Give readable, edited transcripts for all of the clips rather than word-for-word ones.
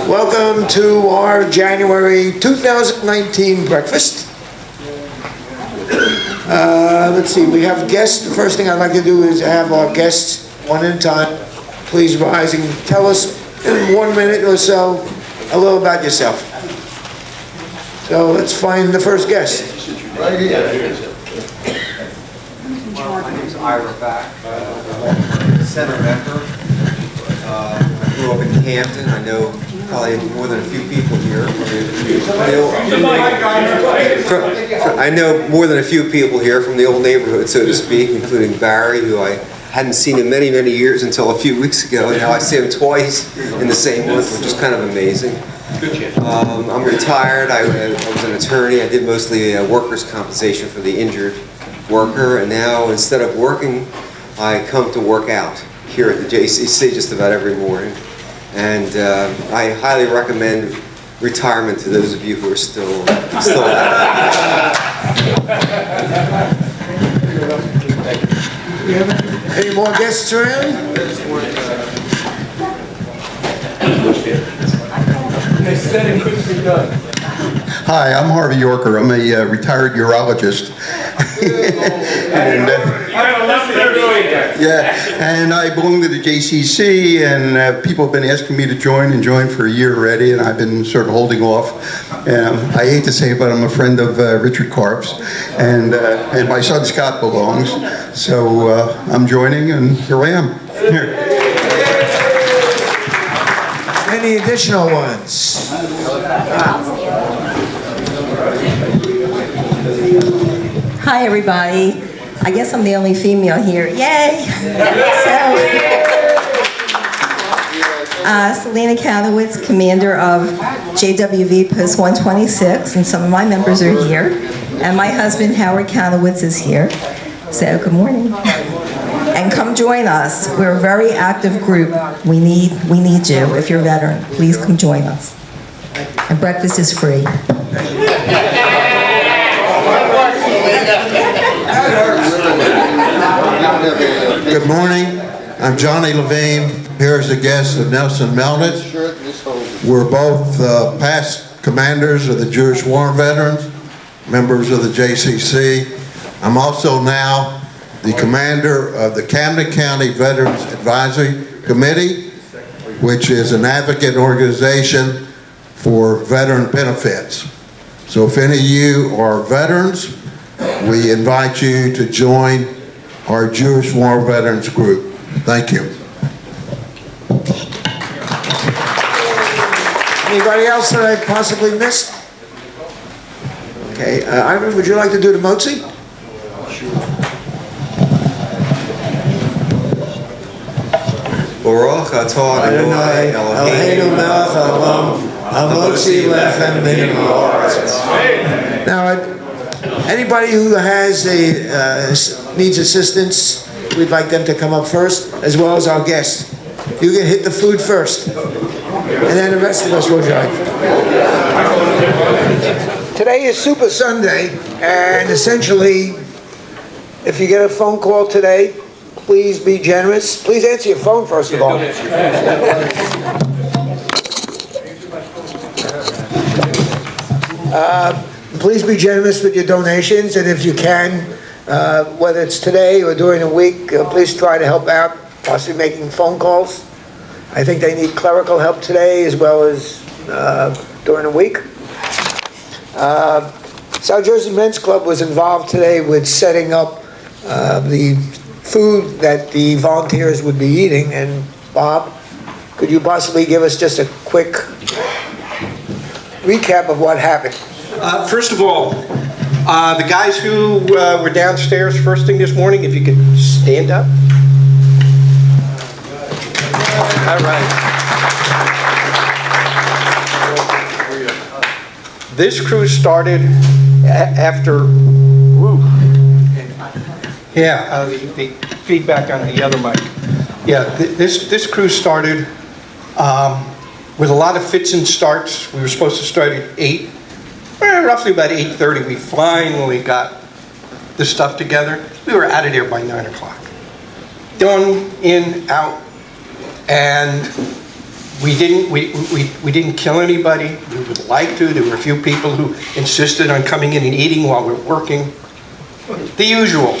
Welcome to our January 2019 breakfast. Let's see, we have guests. The first thing I'd like to do is have our guests, one at a time, please rise and tell us in 1 minute or so a little about yourself. So let's find the first guest. Right here. My name is Ira Back, center member. I grew up in Hampton. I know probably more than a few people here. I know more than a few people here from the old neighborhood, so to speak, including Barry, who I hadn't seen in many, many years until a few weeks ago, and now I see him twice in the same month, which is kind of amazing. I'm retired. I was an attorney. I did mostly workers' compensation for the injured worker, and now instead of working, I come to work out here at the JCC just about every morning. And I highly recommend retirement to those of you who are still at it. Any more guests around? They said it couldn't be done. Hi, I'm Harvey Yorker. I'm a retired urologist. And I belong to the JCC, and people have been asking me to join for a year already, and I've been sort of holding off. I hate to say it, but I'm a friend of Richard Karp's, and my son Scott belongs. So I'm joining, and here I am. Here. Any additional ones? Hi, everybody. I guess I'm the only female here. Yay! Selena Kanowitz, commander of JWV Post 126, and some of my members are here. And my husband, Howard Kanowitz, is here. So, good morning. And come join us. We're a very active group. We need you. If you're a veteran, please come join us. And breakfast is free. Good morning. I'm Johnny Levine, here as a guest of Nelson Mellitz. We're both past commanders of the Jewish War Veterans, members of the JCC. I'm also now the commander of the Camden County Veterans Advisory Committee, which is an advocate organization for veteran benefits. So if any of you are veterans, we invite you to join our Jewish War Veterans group. Thank you. Anybody else that I possibly missed? Okay, Ivan, would you like to do the Motzi? Baruch atah Adonai Eloheinu melech haolam hamotzi lechem min haaretz. Now, anybody who has needs assistance, we'd like them to come up first, as well as our guests. You can hit the food first, and then the rest of us will join. Today is Super Sunday, and essentially, if you get a phone call today, please be generous. Please answer your phone first of all. Please be generous with your donations, and if you can, whether it's today or during the week, please try to help out, possibly making phone calls. I think they need clerical help today as well as during the week. South Jersey Men's Club was involved today with setting up the food that the volunteers would be eating, and Bob, could you possibly give us just a quick recap of what happened? First of all, the guys who were downstairs first thing this morning, if you could stand up. All right. This crew started after, the feedback on the other mic. Yeah, this crew started with a lot of fits and starts. We were supposed to start at 8. Roughly about 8:30, we finally got the stuff together. We were out of there by 9 o'clock. Done, in, out. And we didn't kill anybody. We would like to. There were a few people who insisted on coming in and eating while we're working. The usual.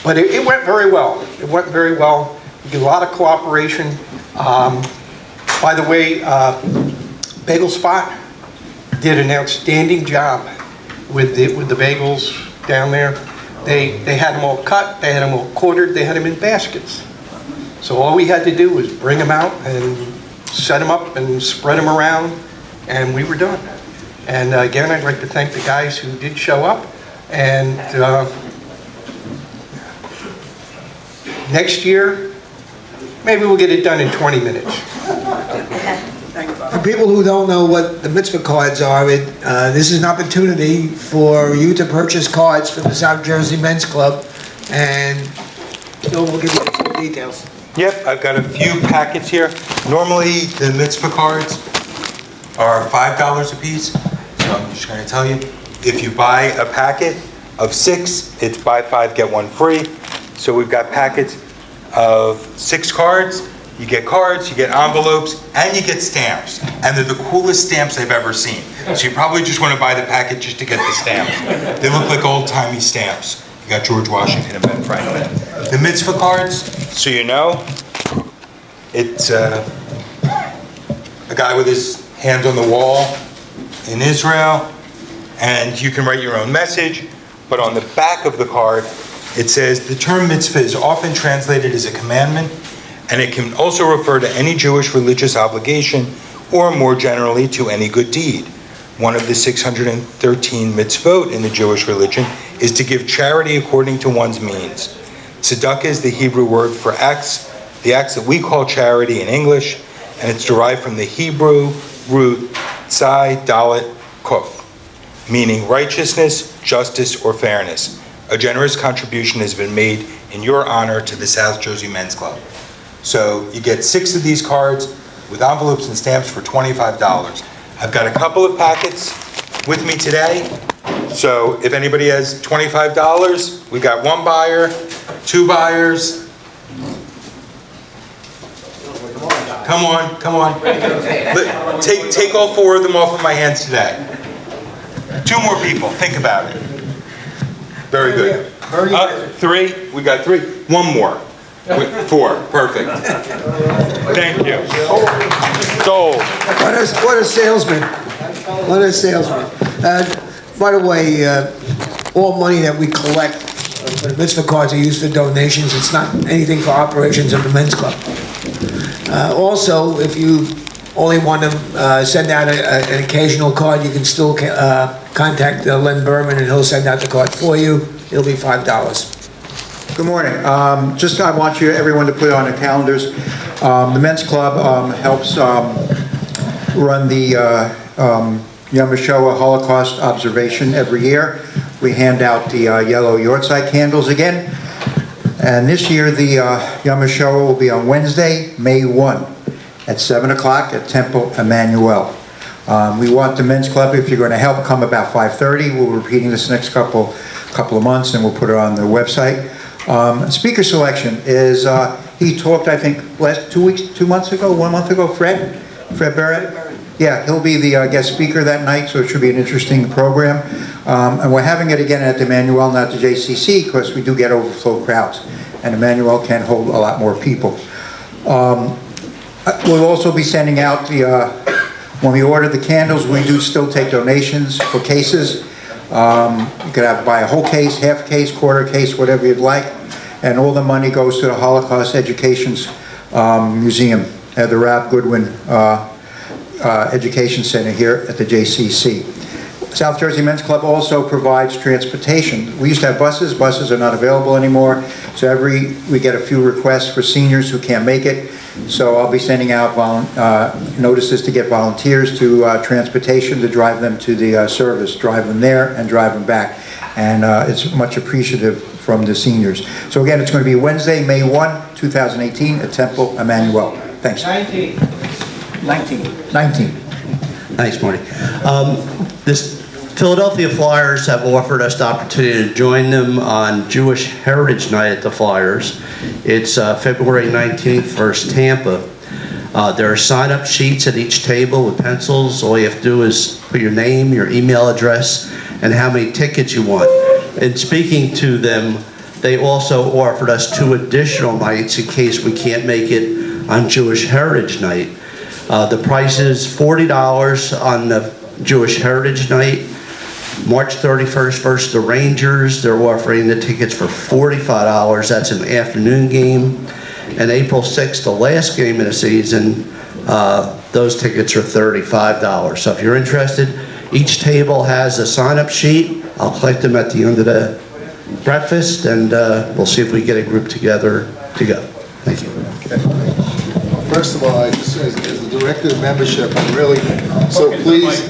But it went very well. It went very well. We did a lot of cooperation. By the way, Bagel Spot did an outstanding job with the bagels down there. They had them all cut, they had them all quartered, they had them in baskets. So all we had to do was bring them out and set them up and spread them around, and we were done. And again, I'd like to thank the guys who did show up. And next year, maybe we'll get it done in 20 minutes. For people who don't know what the mitzvah cards are, this is an opportunity for you to purchase cards for the South Jersey Men's Club, and Bill will give you the full details. Yep, I've got a few packets here. Normally, the mitzvah cards are $5 a piece, so I'm just going to tell you, if you buy a packet of 6, it's buy 5, get 1 free. So we've got packets of 6 cards. You get cards, you get envelopes, and you get stamps. And they're the coolest stamps I've ever seen. So you probably just want to buy the packet just to get the stamps. They look like old-timey stamps. You got George Washington and Ben Franklin. The mitzvah cards, so you know, it's a guy with his hands on the wall in Israel, and you can write your own message, but on the back of the card, it says, the term mitzvah is often translated as a commandment, and it can also refer to any Jewish religious obligation, or more generally, to any good deed. One of the 613 mitzvot in the Jewish religion is to give charity according to one's means. Tzedakah is the Hebrew word for acts, the acts that we call charity in English, and it's derived from the Hebrew root tzai dalet kuf, meaning righteousness, justice, or fairness. A generous contribution has been made in your honor to the South Jersey Men's Club. So you get 6 of these cards with envelopes and stamps for $25. I've got a couple of packets with me today. So if anybody has $25, we got 1 buyer, 2 buyers. Come on. Take all 4 of them off of my hands today. 2 more people, think about it. Very good. 3, we got 3. 1 more. 4, perfect. Thank you. Sold. What a salesman. What a salesman. By the way, all money that we collect for the mitzvah cards are used for donations. It's not anything for operations of the men's club. Also, if you only want to send out an occasional card, you can still contact Len Berman and he'll send out the card for you. It'll be $5. Good morning. I want everyone to put it on their calendars. The Men's Club helps run the Yom HaShoah Holocaust observation every year. We hand out the yellow Yortzeit candles again. And this year the Yom HaShoah will be on Wednesday, May 1 at 7 o'clock at Temple Emmanuel. We want the Men's Club, if you're going to help, come about 5:30. We'll be repeating this next couple of months, and we'll put it on the website. Speaker selection is, he talked, I think, 1 month ago, Fred Barrett. Yeah, he'll be the guest speaker that night, so it should be an interesting program. And we're having it again at the Emmanuel, not the JCC, because we do get overflow crowds, and Emmanuel can hold a lot more people. We'll also be sending out when we order the candles, we do still take donations for cases. You could buy a whole case, half case, quarter case, whatever you'd like. And all the money goes to the Holocaust Education Museum at the Ralph Goodwin Education Center here at the JCC. South Jersey Men's Club also provides transportation. We used to have buses. Buses are not available anymore. So we get a few requests for seniors who can't make it. So I'll be sending out notices to get volunteers to transportation to drive them to the service, drive them there and drive them back. And it's much appreciative from the seniors. So again, it's going to be Wednesday, May 1, 2018 at Temple Emmanuel. Thanks. 19. Nice morning. This Philadelphia Flyers have offered us the opportunity to join them on Jewish Heritage Night at the Flyers. It's February 19th versus Tampa. There are sign-up sheets at each table with pencils. All you have to do is put your name, your email address, and how many tickets you want. And speaking to them, they also offered us 2 additional nights in case we can't make it on Jewish Heritage Night. The price is $40 on the Jewish Heritage Night. March 31st versus the Rangers, they're offering the tickets for $45. That's an afternoon game. And April 6th, the last game of the season, those tickets are $35. So if you're interested, each table has a sign-up sheet. I'll collect them at the end of the breakfast, and we'll see if we get a group together to go. Thank you. First of all, I just, as the director of membership, I'm really so pleased.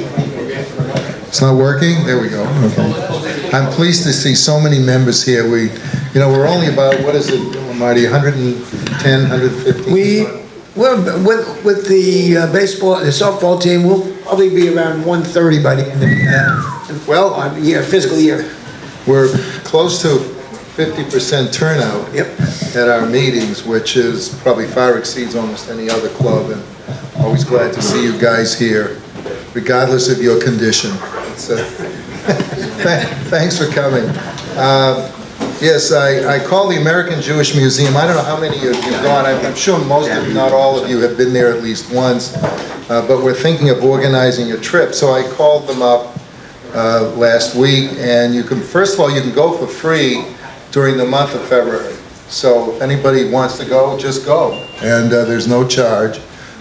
It's not working? There we go. Okay. I'm pleased to see so many members here. We're only about, what is it, Marty, 110, 115? With the baseball, the softball team, we'll probably be around 130 by the end of the fiscal year. We're close to 50% turnout at our meetings, which is probably far exceeds almost any other club, and always glad to see you guys here, regardless of your condition. Thanks for coming. Yes, I call the American Jewish Museum. I don't know how many of you have gone. I'm sure most, if not all of you, have been there at least once, but we're thinking of organizing a trip, so I called them up last week, and first of all, you can go for free during the month of February. So if anybody wants to go, just go. And there's no charge.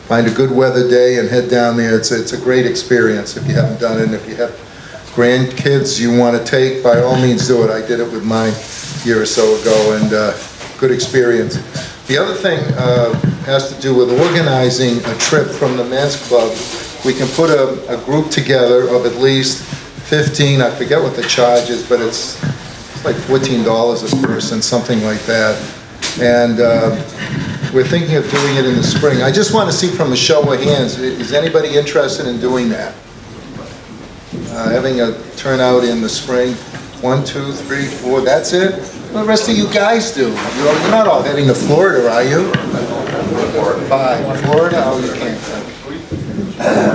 Find a good weather day and head down there. It's a great experience if you haven't done it. And if you have grandkids you want to take, by all means do it. I did it with mine a year or so ago, and good experience. The other thing has to do with organizing a trip from the men's club. We can put a group together of at least 15, I forget what the charge is, but it's like $14 a person, something like that. And we're thinking of doing it in the spring. I just want to see from a show of hands, is anybody interested in doing that? Having a turnout in the spring, 1, 2, 3, 4, that's it? What the rest of you guys do? You're not all heading to Florida, are you? 5, Florida? Oh, you can't.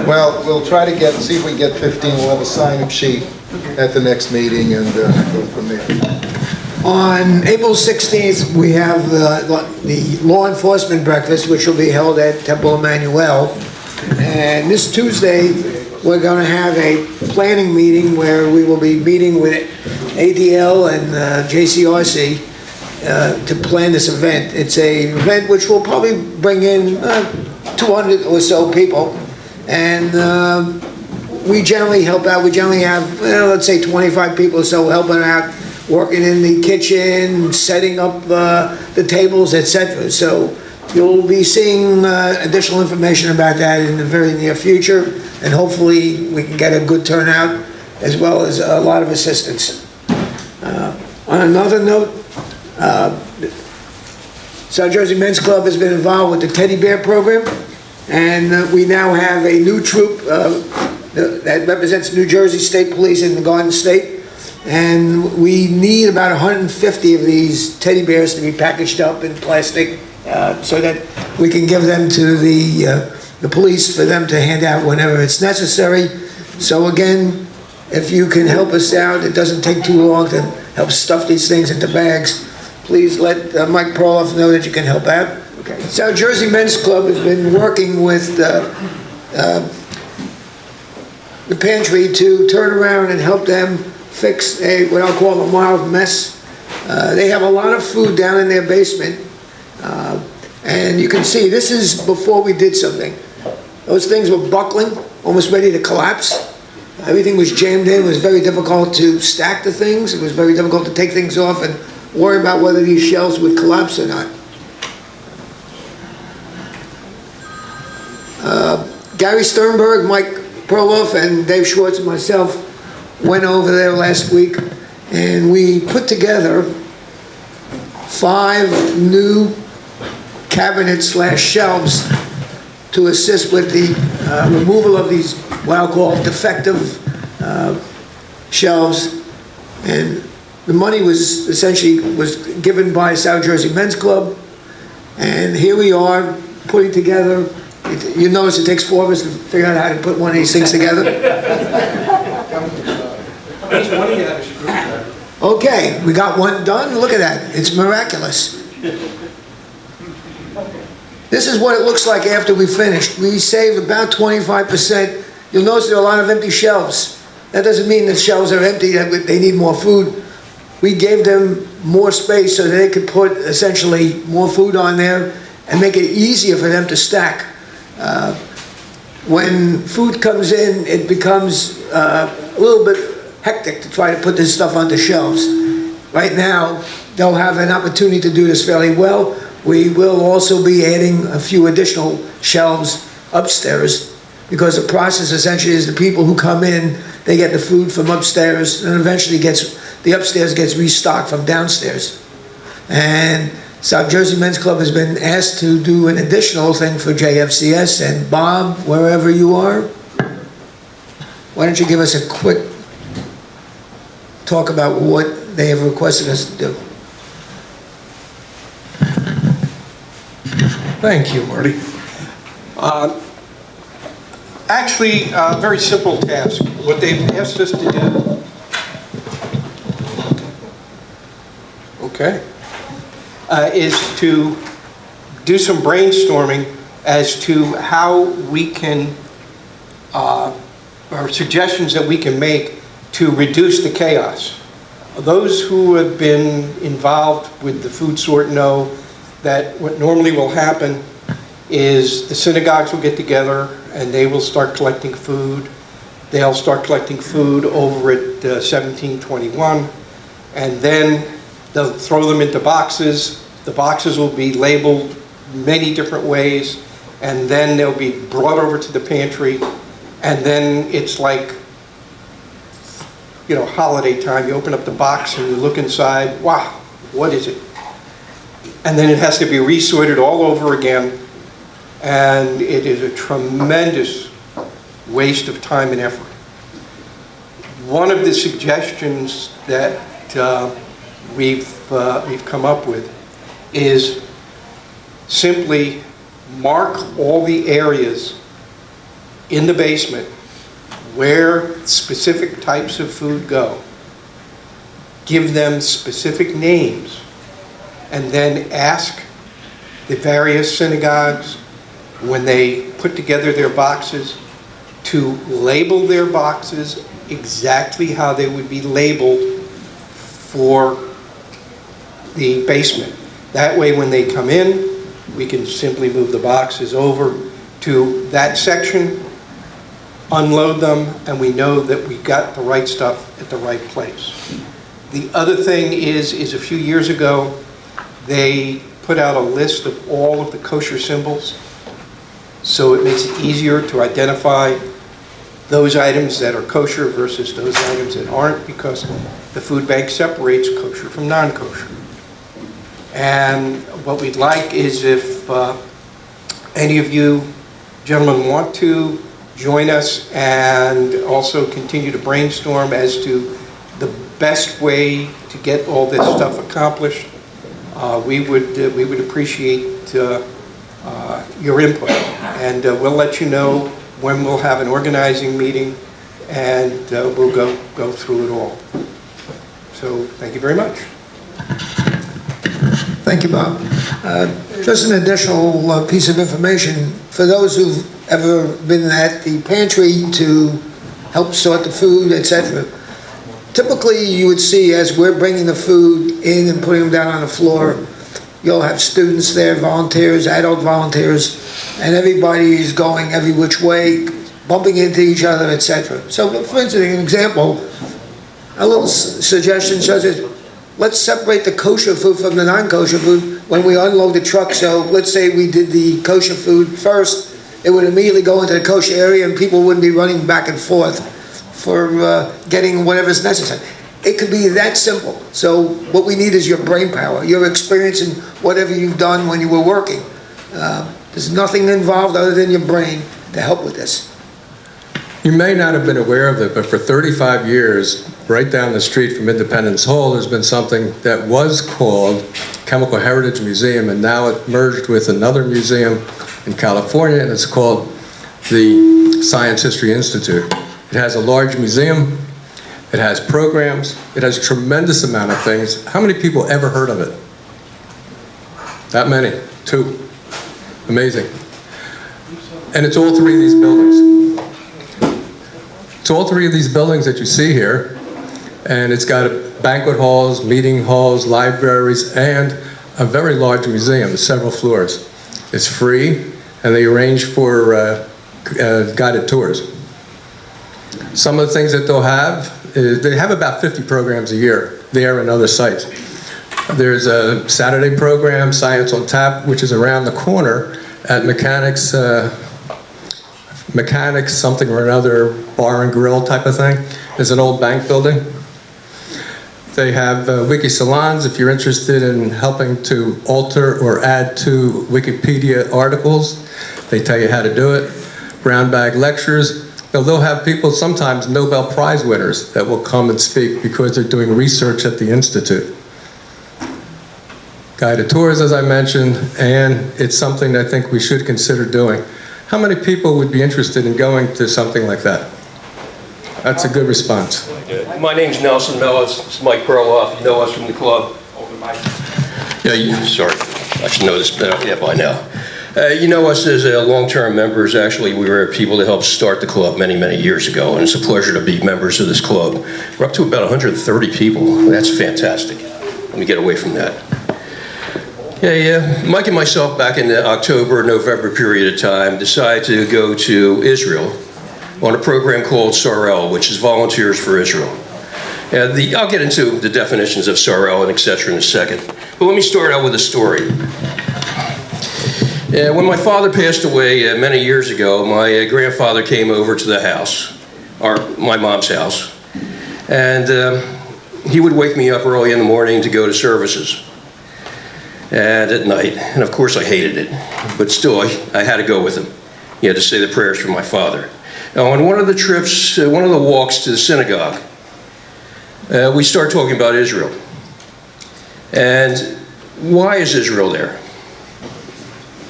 Well, we'll try to see if we can get 15. We'll have a sign-up sheet at the next meeting and go from there. On April 16th, we have the law enforcement breakfast, which will be held at Temple Emmanuel. And this Tuesday, we're going to have a planning meeting where we will be meeting with ADL and JCRC to plan this event. It's an event which will probably bring in 200 or so people. And we generally help out. We generally have, let's say 25 people or so helping out, working in the kitchen, setting up the tables, etc. So you'll be seeing additional information about that in the very near future, and hopefully we can get a good turnout as well as a lot of assistance. On another note, South Jersey Men's Club has been involved with the Teddy Bear program, and we now have a new troop that represents New Jersey State Police in the Garden State. And we need about 150 of these teddy bears to be packaged up in plastic so that we can give them to the police for them to hand out whenever it's necessary. So again, if you can help us out, it doesn't take too long to help stuff these things into bags. Please let Mike Perloff know that you can help out. Okay. South Jersey Men's Club has been working with the pantry to turn around and help them fix what I'll call a mild mess. They have a lot of food down in their basement, and you can see this is before we did something. Those things were buckling, almost ready to collapse. Everything was jammed in. It was very difficult to stack the things. It was very difficult to take things off and worry about whether these shelves would collapse or not. Gary Sternberg, Mike Perloff, and Dave Schwartz and myself went over there last week, and we put together 5 new cabinets/shelves to assist with the removal of these what I'll call defective shelves. And the money was essentially given by South Jersey Men's Club, and here we are putting together You notice it takes 4 of us to figure out how to put one of these things together? Okay, we got one done. Look at that. It's miraculous. This is what it looks like after we finished. We saved about 25%. You'll notice there are a lot of empty shelves. That doesn't mean the shelves are empty, that they need more food. We gave them more space so that they could put essentially more food on there and make it easier for them to stack. When food comes in, it becomes a little bit hectic to try to put this stuff on the shelves. Right now, they'll have an opportunity to do this fairly well. We will also be adding a few additional shelves upstairs, because the process essentially is the people who come in, they get the food from upstairs, and eventually the upstairs gets restocked from downstairs. And South Jersey Men's Club has been asked to do an additional thing for JFCS, and Bob, wherever you are, why don't you give us a quick talk about what they have requested us to do. Thank you, Marty. Actually, a very simple task. What they've asked us to do, is to do some brainstorming as to how we can, or suggestions that we can make to reduce the chaos. Those who have been involved with the food sort know that what normally will happen is the synagogues will get together and they will start collecting food. They'll start collecting food over at 1721, and then they'll throw them into boxes. The boxes will be labeled many different ways, and then they'll be brought over to the pantry, and then it's like, you know, holiday time. You open up the box and you look inside, wow, what is it? And then it has to be resorted all over again, and it is a tremendous waste of time and effort. One of the suggestions that we've come up with is simply mark all the areas in the basement where specific types of food go, give them specific names, and then ask the various synagogues, when they put together their boxes, to label their boxes exactly how they would be labeled for the basement. That way, when they come in, we can simply move the boxes over to that section, unload them, and we know that we got the right stuff at the right place. The other thing is a few years ago, they put out a list of all of the kosher symbols, so it makes it easier to identify those items that are kosher versus those items that aren't, because the food bank separates kosher from non-kosher. And what we'd like is if any of you gentlemen want to join us and also continue to brainstorm as to the best way to get all this stuff accomplished, we would appreciate your input. And we'll let you know when we'll have an organizing meeting, and we'll go through it all. So thank you very much. Thank you, Bob. Just an additional piece of information. For those who've ever been at the pantry to help sort the food, etc., typically you would see, as we're bringing the food in and putting them down on the floor, you'll have students there, volunteers, adult volunteers, and everybody's going every which way, bumping into each other, etc. So, for instance, an example, a little suggestion such as, let's separate the kosher food from the non-kosher food when we unload the truck. So let's say we did the kosher food first, it would immediately go into the kosher area and people wouldn't be running back and forth for getting whatever's necessary. It could be that simple. So what we need is your brain power, your experience in whatever you've done when you were working. There's nothing involved other than your brain to help with this. You may not have been aware of it, but for 35 years, right down the street from Independence Hall, there's been something that was called Chemical Heritage Museum, and now it merged with another museum in California, and it's called the Science History Institute. It has a large museum, it has programs, it has a tremendous amount of things. How many people ever heard of it? That many, 2. Amazing. And it's all 3 of these buildings. It's all 3 of these buildings that you see here, and it's got banquet halls, meeting halls, libraries, and a very large museum, several floors. It's free, and they arrange for guided tours. Some of the things that they'll have is they have about 50 programs a year there and other sites. There's a Saturday program, Science on Tap, which is around the corner at Mechanics something or another, bar and grill type of thing. It's an old bank building. They have wiki salons if you're interested in helping to alter or add to Wikipedia articles. They tell you how to do it. Brown bag lectures. They'll have people, sometimes Nobel Prize winners, that will come and speak because they're doing research at the Institute. Guided tours, as I mentioned, and it's something that I think we should consider doing. How many people would be interested in going to something like that? That's a good response. My name's Nelson Mellitz. It's Mike Perloff. You know us from the club. Sorry, I should know this by now. You know us as long-term members. Actually, we were people that helped start the club many, many years ago, and it's a pleasure to be members of this club. We're up to about 130 people. That's fantastic. Let me get away from that. Yeah. Mike and myself, back in the October, November period of time, decided to go to Israel on a program called Sar-El, which is Volunteers for Israel. I'll get into the definitions of Sar-El and et cetera in a second. But let me start out with a story. When my father passed away many years ago, my grandfather came over to the house, my mom's house, and he would wake me up early in the morning to go to services and at night. And of course I hated it, but still I had to go with him. He had to say the prayers for my father. Now, on one of the trips, one of the walks to the synagogue, we started talking about Israel. And why is Israel there?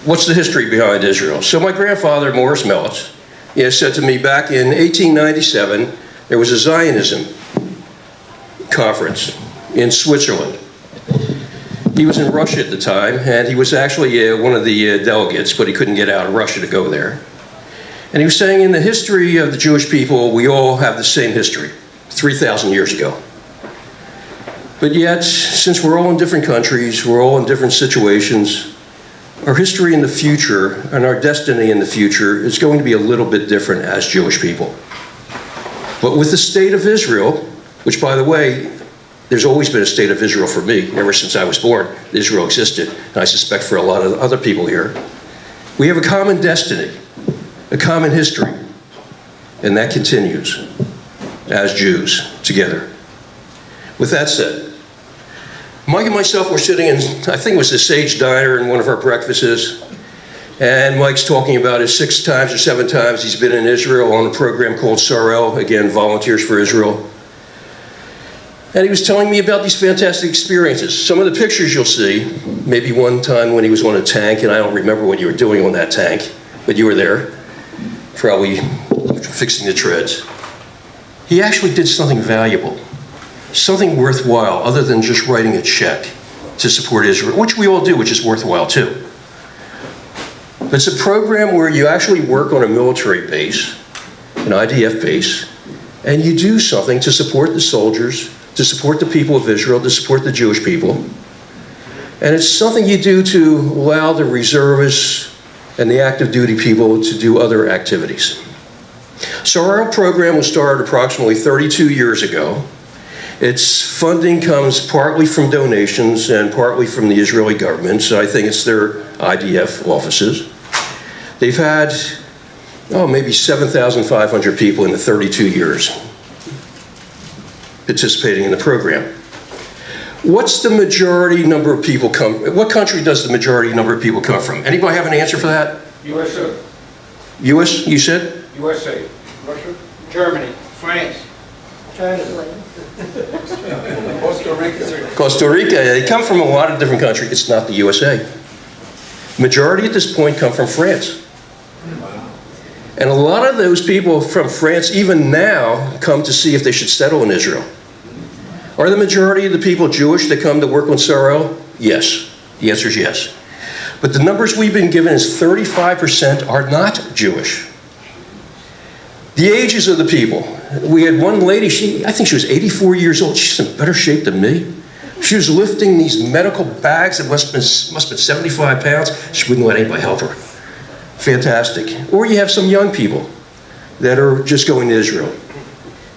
What's the history behind Israel? So my grandfather, Morris Mellitz, said to me back in 1897, there was a Zionism conference in Switzerland. He was in Russia at the time, and he was actually one of the delegates, but he couldn't get out of Russia to go there. And he was saying in the history of the Jewish people, we all have the same history, 3,000 years ago. But yet, since we're all in different countries, we're all in different situations, our history in the future and our destiny in the future is going to be a little bit different as Jewish people. But with the state of Israel, which by the way, there's always been a state of Israel for me, ever since I was born, Israel existed, and I suspect for a lot of other people here. We have a common destiny, a common history, and that continues as Jews together. With that said, Mike and myself were sitting in, I think it was the Sage Diner in one of our breakfasts, and Mike's talking about his 6 times or 7 times he's been in Israel on a program called Sar-El, again, Volunteers for Israel. And he was telling me about these fantastic experiences. Some of the pictures you'll see, maybe one time when he was on a tank, and I don't remember what you were doing on that tank, but you were there, probably fixing the treads. He actually did something valuable. Something worthwhile other than just writing a check to support Israel, which we all do, which is worthwhile too. But it's a program where you actually work on a military base, an IDF base, and you do something to support the soldiers, to support the people of Israel, to support the Jewish people. And it's something you do to allow the reservists and the active duty people to do other activities. So our program was started approximately 32 years ago. Its funding comes partly from donations and partly from the Israeli government, so I think it's their IDF offices. They've had, maybe 7,500 people in the 32 years participating in the program. What's the majority number of people what country does the majority number of people come from? Anybody have an answer for that? USA. US, you said? USA. Russia. Germany. France. China. Costa Rica, they come from a lot of different countries. It's not the USA. Majority at this point come from France. And a lot of those people from France, even now, come to see if they should settle in Israel. Are the majority of the people Jewish that come to work on Sar-El? Yes. The answer is yes. But the numbers we've been given is 35% are not Jewish. The ages of the people. We had one lady, I think she was 84 years old. She's in better shape than me. She was lifting these medical bags that must have been 75 pounds. She wouldn't let anybody help her. Fantastic. Or you have some young people that are just going to Israel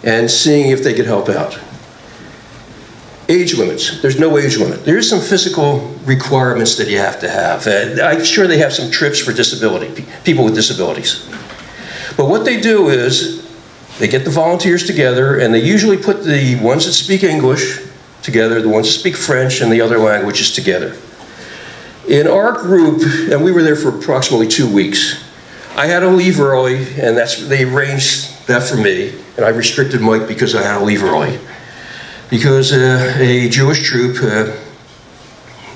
and seeing if they could help out. Age limits. There's no age limit. There is some physical requirements that you have to have. I'm sure they have some trips for disability, people with disabilities. But what they do is they get the volunteers together and they usually put the ones that speak English together, the ones that speak French and the other languages together. In our group, and we were there for approximately 2 weeks, I had to leave early, and they arranged that for me, and I restricted Mike because I had to leave early. Because a Jewish troop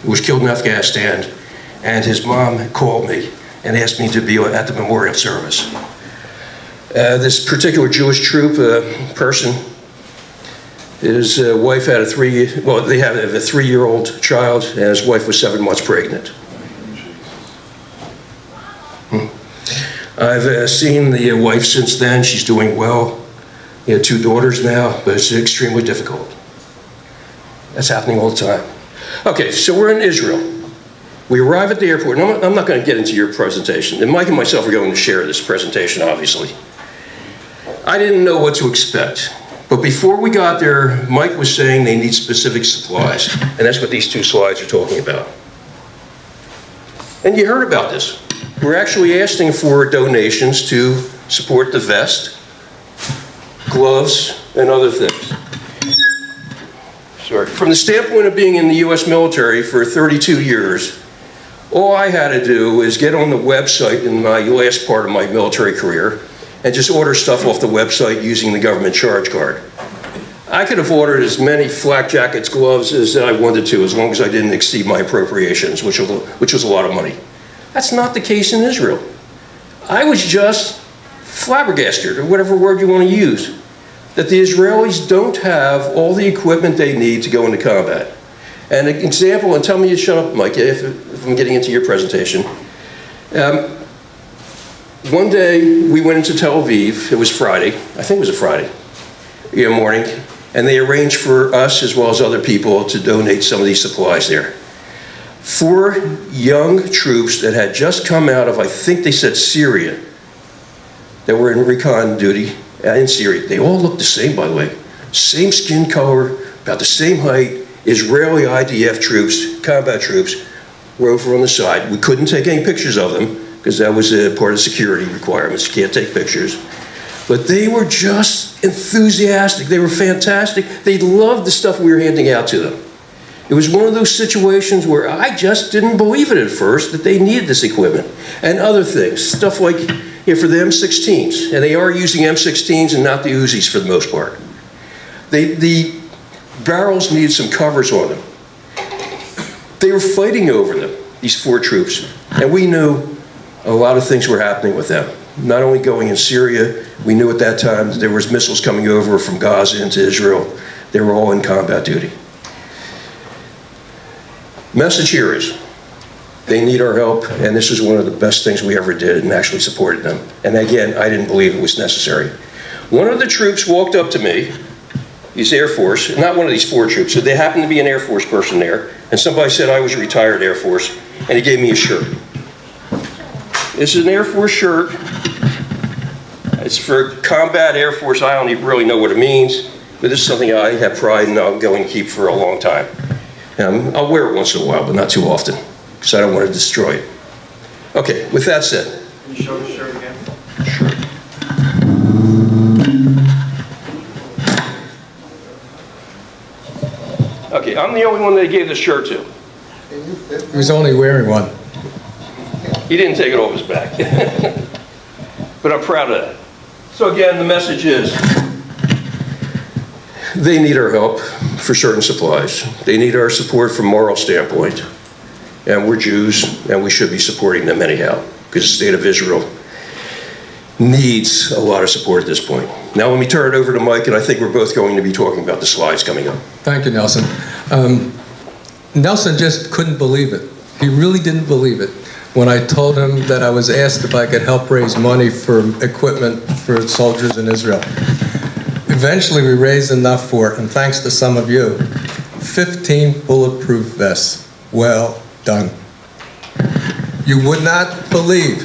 was killed in Afghanistan, and his mom called me and asked me to be at the memorial service. This particular Jewish troop person, his wife had they had a 3-year-old child, and his wife was 7 months pregnant. I've seen the wife since then. She's doing well. He had 2 daughters now, but it's extremely difficult. That's happening all the time. Okay, so we're in Israel. We arrive at the airport, and I'm not going to get into your presentation. And Mike and myself are going to share this presentation, obviously. I didn't know what to expect. But before we got there, Mike was saying they need specific supplies. And that's what these 2 slides are talking about. And you heard about this. We're actually asking for donations to support the vest, gloves, and other things. Sorry. From the standpoint of being in the U.S. military for 32 years, all I had to do is get on the website in my last part of my military career and just order stuff off the website using the government charge card. I could have ordered as many flak jackets, gloves as I wanted to, as long as I didn't exceed my appropriations, which was a lot of money. That's not the case in Israel. I was just flabbergasted, or whatever word you want to use, that the Israelis don't have all the equipment they need to go into combat. And an example, and tell me to shut up, Mike, if I'm getting into your presentation. One day, we went into Tel Aviv. It was Friday. I think it was a Friday morning. And they arranged for us, as well as other people, to donate some of these supplies there. 4 young troops that had just come out of, I think they said Syria, that were in recon duty in Syria. They all looked the same, by the way. Same skin color, about the same height. Israeli IDF troops, combat troops, were over on the side. We couldn't take any pictures of them, because that was a part of security requirements. You can't take pictures. But they were just enthusiastic. They were fantastic. They loved the stuff we were handing out to them. It was one of those situations where I just didn't believe it at first that they needed this equipment. And other things, stuff like for the M16s. And they are using M16s and not the Uzis for the most part. The barrels needed some covers on them. They were fighting over them, these 4 troops. And we knew a lot of things were happening with them. Not only going in Syria, we knew at that time that there was missiles coming over from Gaza into Israel. They were all in combat duty. Message here is, they need our help, and this was one of the best things we ever did and actually supported them. And again, I didn't believe it was necessary. One of the troops walked up to me, he's Air Force, not one of these 4 troops, so there happened to be an Air Force person there, and somebody said I was a retired Air Force, and he gave me a shirt. This is an Air Force shirt. It's for combat Air Force. I don't even really know what it means, but this is something I have pride in. I'm going to keep for a long time. I'll wear it once in a while, but not too often, because I don't want to destroy it. Okay, with that said. Can you show the shirt again? Sure. Okay, I'm the only one they gave the shirt to. He was only wearing one. He didn't take it off his back. But I'm proud of that. So again, the message is, they need our help for certain supplies. They need our support from a moral standpoint. and we're Jews, and we should be supporting them anyhow, because the state of Israel needs a lot of support at this point. Now let me turn it over to Mike, and I think we're both going to be talking about the slides coming up. Thank you, Nelson. Nelson just couldn't believe it. He really didn't believe it when I told him that I was asked if I could help raise money for equipment for soldiers in Israel. Eventually, we raised enough for it, and thanks to some of you, 15 bulletproof vests. Well done. You would not believe.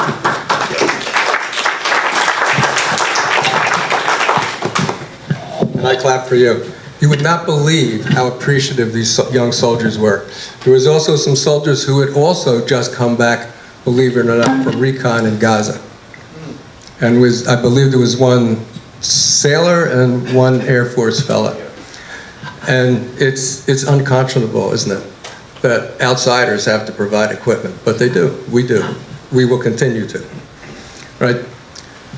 And I clap for you. You would not believe how appreciative these young soldiers were. There was also some soldiers who had also just come back, believe it or not, from recon in Gaza. And I believe there was one sailor and one Air Force fella. And it's unconscionable, isn't it, that outsiders have to provide equipment, but they do. We do. We will continue to, right?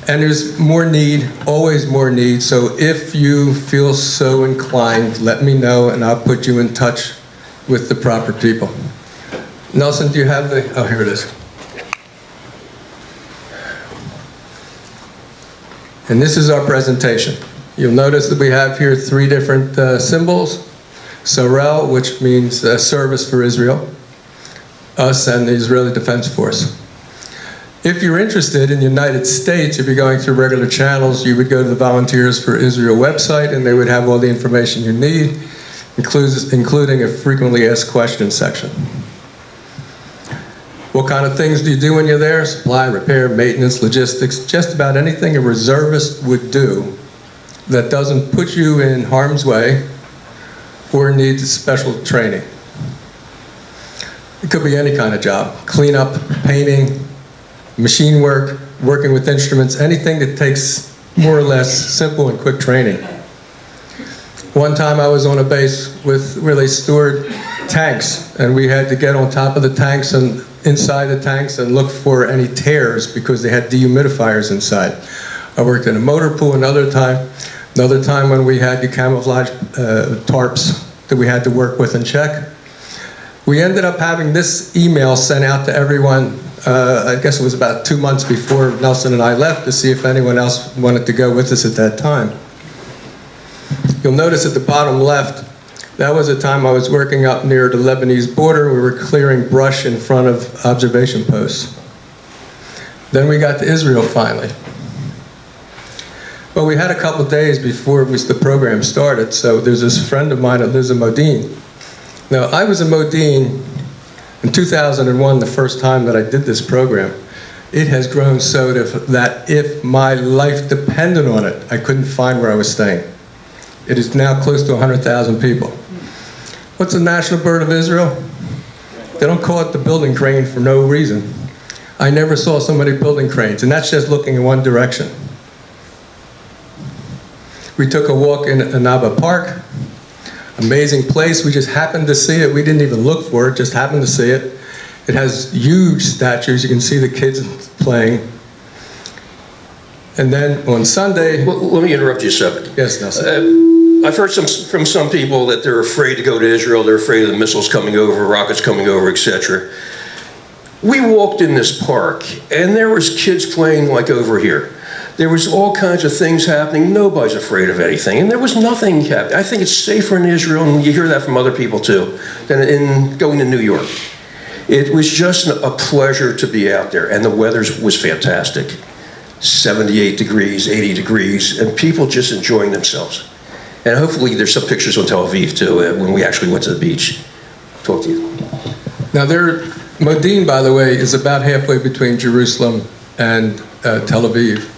And there's more need, always more need. So if you feel so inclined, let me know, and I'll put you in touch with the proper people. Nelson, do you have the? Oh, here it is. And this is our presentation. You'll notice that we have here 3 different symbols. Sar-El, which means service for Israel, us and the Israeli Defense Force. If you're interested in the United States, if you're going through regular channels, you would go to the Volunteers for Israel website, and they would have all the information you need, including a frequently asked questions section. What kind of things do you do when you're there? Supply, repair, maintenance, logistics, just about anything a reservist would do that doesn't put you in harm's way or needs special training. It could be any kind of job: cleanup, painting, machine work, working with instruments, anything that takes more or less simple and quick training. One time I was on a base where they stored tanks, and we had to get on top of the tanks and inside the tanks and look for any tears because they had dehumidifiers inside. I worked in a motor pool another time when we had the camouflage tarps that we had to work with and check. We ended up having this email sent out to everyone, I guess it was about 2 months before Nelson and I left, to see if anyone else wanted to go with us at that time. You'll notice at the bottom left, that was a time I was working up near the Lebanese border. We were clearing brush in front of observation posts. Then we got to Israel finally. Well, we had a couple days before the program started, so there's this friend of mine that lives in Modine. Now, I was in Modine in 2001, the first time that I did this program. It has grown so that if my life depended on it, I couldn't find where I was staying. It is now close to 100,000 people. What's the national bird of Israel? They don't call it the building crane for no reason. I never saw so many building cranes, and that's just looking in one direction. We took a walk in Anaba Park. Amazing place. We just happened to see it. We didn't even look for it, just happened to see it. It has huge statues. You can see the kids playing. And then on Sunday... Well, let me interrupt you a second. Yes, Nelson. I've heard from some people that they're afraid to go to Israel. They're afraid of the missiles coming over, rockets coming over, etc. We walked in this park, and there was kids playing like over here. There was all kinds of things happening. Nobody's afraid of anything. And there was nothing happening. I think it's safer in Israel, and you hear that from other people too, than in going to New York. It was just a pleasure to be out there, and the weather was fantastic. 78 degrees, 80 degrees, and people just enjoying themselves. And hopefully there's some pictures on Tel Aviv too, when we actually went to the beach. Talk to you. Now, Modine, by the way, is about halfway between Jerusalem and Tel Aviv.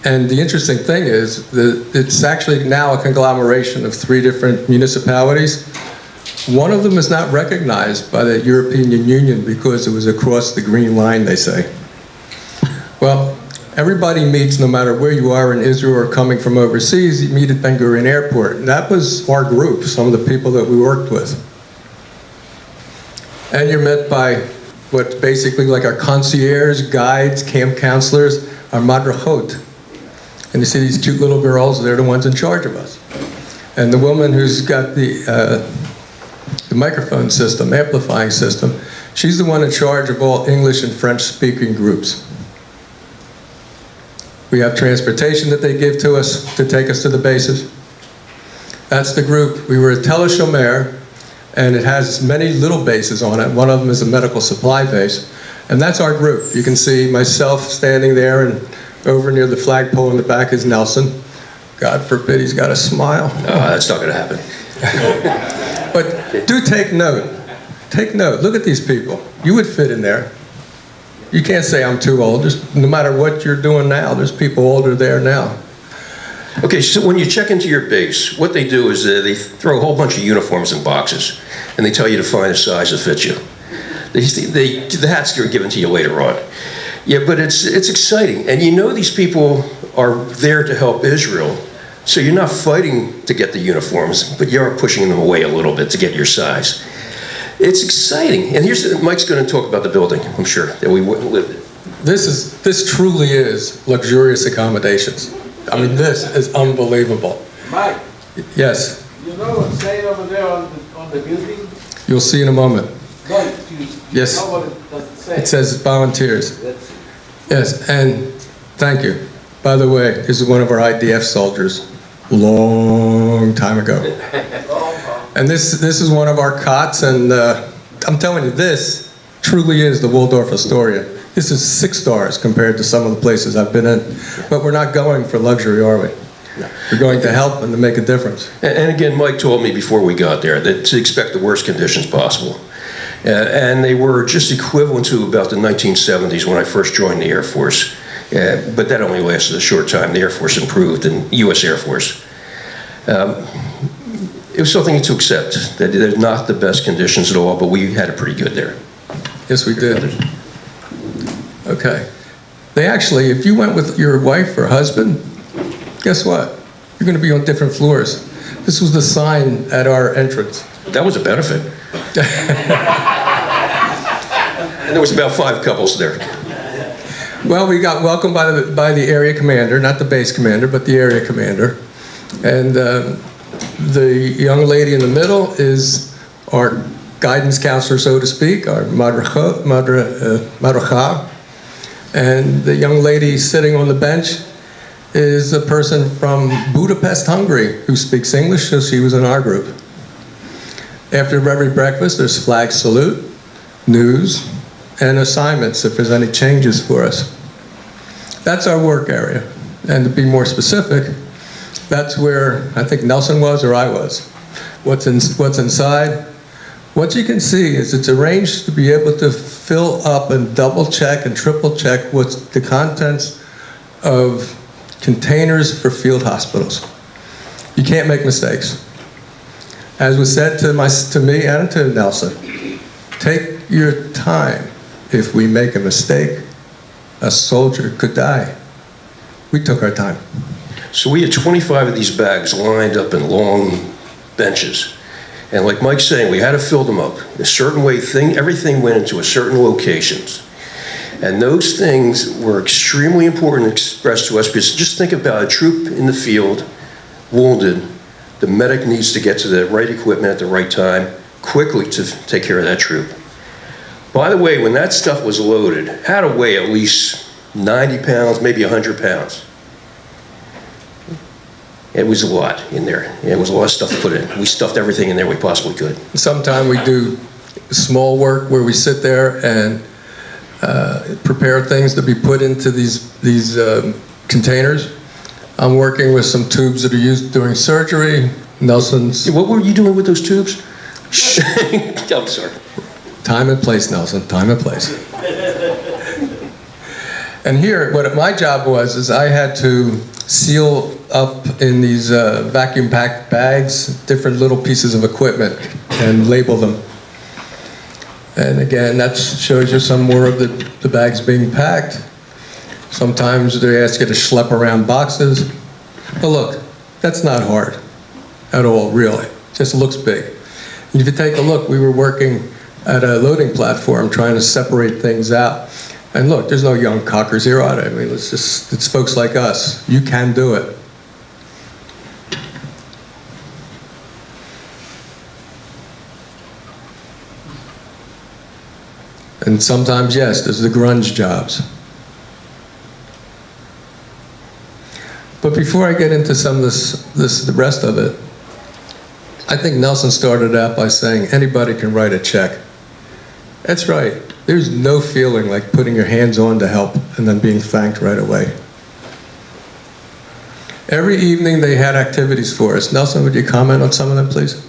And the interesting thing is that it's actually now a conglomeration of 3 different municipalities. One of them is not recognized by the European Union because it was across the green line, they say. Well, everybody meets, no matter where you are in Israel or coming from overseas, you meet at Ben Gurion Airport. And that was our group, some of the people that we worked with. And you're met by what's basically like our concierge, guides, camp counselors, our madrachot. And you see these cute little girls, they're the ones in charge of us. And the woman who's got the microphone system, amplifying system, She's the one in charge of all English and French-speaking groups. We have transportation that they give to us to take us to the bases. That's the group. We were at Telechomere, and it has many little bases on it. One of them is a medical supply base, and that's our group. You can see myself standing there, and over near the flagpole in the back is Nelson. God forbid he's got a smile. No, that's not going to happen. But do take note. Take note. Look at these people. You would fit in there. You can't say I'm too old. No matter what you're doing now, there's people older there now. Okay, so when you check into your base, what they do is they throw a whole bunch of uniforms in boxes, and they tell you to find a size that fits you. The hats are given to you later on. Yeah, but it's exciting, and you know these people are there to help Israel, so you're not fighting to get the uniforms, but you are pushing them away a little bit to get your size. It's exciting, and Mike's going to talk about the building, I'm sure, that we lived in. This truly is luxurious accommodations. I mean, this is unbelievable. Mike. Yes. You know what's saying over there on the building? You'll see in a moment. No, Yes. know what it does say. It says volunteers. That's it. Yes, and thank you. By the way, this is one of our IDF soldiers, long time ago. And this is one of our cots, and I'm telling you, this truly is the Waldorf Astoria. This is 6 stars compared to some of the places I've been in. But we're not going for luxury, are we? We're going to help and to make a difference. And again, Mike told me before we got there that to expect the worst conditions possible. And they were just equivalent to about the 1970s when I first joined the Air Force. But that only lasted a short time. The Air Force improved, and U.S. Air Force. It was something to accept, that they're not the best conditions at all, but we had it pretty good there. Yes, we did. Okay. They actually, if you went with your wife or husband, guess what? You're going to be on different floors. This was the sign at our entrance. That was a benefit. And there was about 5 couples there. Well, we got welcomed by the area commander, not the base commander, but the area commander. And the young lady in the middle is our guidance counselor, so to speak, our madracha. And the young lady sitting on the bench is a person from Budapest, Hungary, who speaks English, so she was in our group. After every breakfast, there's flag salute, news, and assignments if there's any changes for us. That's our work area. And to be more specific, that's where I think Nelson was or I was. What's inside? What you can see is it's arranged to be able to fill up and double check and triple check what's the contents of containers for field hospitals. You can't make mistakes. As was said to me and to Nelson, take your time. If we make a mistake, a soldier could die. We took our time. So we had 25 of these bags lined up in long benches. And like Mike's saying, we had to fill them up. A certain way, everything went into a certain locations. And those things were extremely important to express to us, because just think about a troop in the field, wounded. The medic needs to get to the right equipment at the right time, quickly to take care of that troop. By the way, when that stuff was loaded, it had to weigh at least 90 pounds, maybe 100 pounds. It was a lot in there. It was a lot of stuff to put in. We stuffed everything in there we possibly could. Sometimes we do small work where we sit there and prepare things to be put into these containers. I'm working with some tubes that are used during surgery. Nelson's... What were you doing with those tubes? I'm sorry. Time and place, Nelson, time and place. And here, what my job was is I had to seal up in these vacuum packed bags, different little pieces of equipment, and label them. And again, that shows you some more of the bags being packed. Sometimes they ask you to schlep around boxes. But look, that's not hard at all, really. It just looks big. And if you take a look, we were working at a loading platform trying to separate things out. And look, there's no young cockers here, are there? I mean, it's folks like us. You can do it. And sometimes, yes, there's the grunge jobs. But before I get into some of the rest of it, I think Nelson started out by saying anybody can write a check. That's right. There's no feeling like putting your hands on to help and then being thanked right away. Every evening they had activities for us. Nelson, would you comment on some of them, please?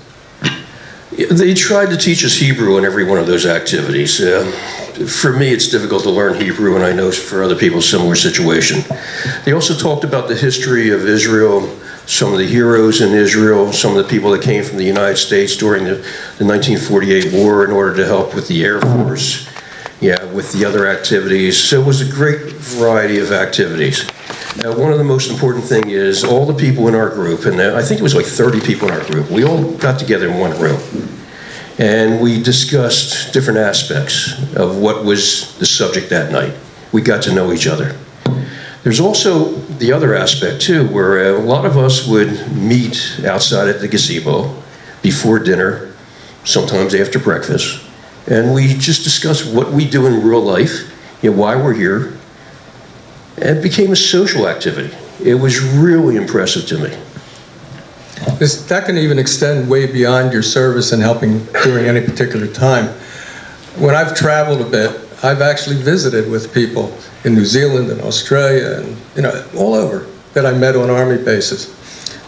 They tried to teach us Hebrew in every one of those activities. For me, it's difficult to learn Hebrew, and I know for other people, similar situation. They also talked about the history of Israel, some of the heroes in Israel, some of the people that came from the United States during the 1948 war in order to help with the Air Force, with the other activities. So it was a great variety of activities. Now, one of the most important thing is all the people in our group, and I think it was like 30 people in our group, we all got together in one room. And we discussed different aspects of what was the subject that night. We got to know each other. There's also the other aspect too, where a lot of us would meet outside at the gazebo before dinner, sometimes after breakfast, and we just discuss what we do in real life, why we're here. And it became a social activity. It was really impressive to me. That can even extend way beyond your service and helping during any particular time. When I've traveled a bit, I've actually visited with people in New Zealand and Australia and all over that I met on army bases.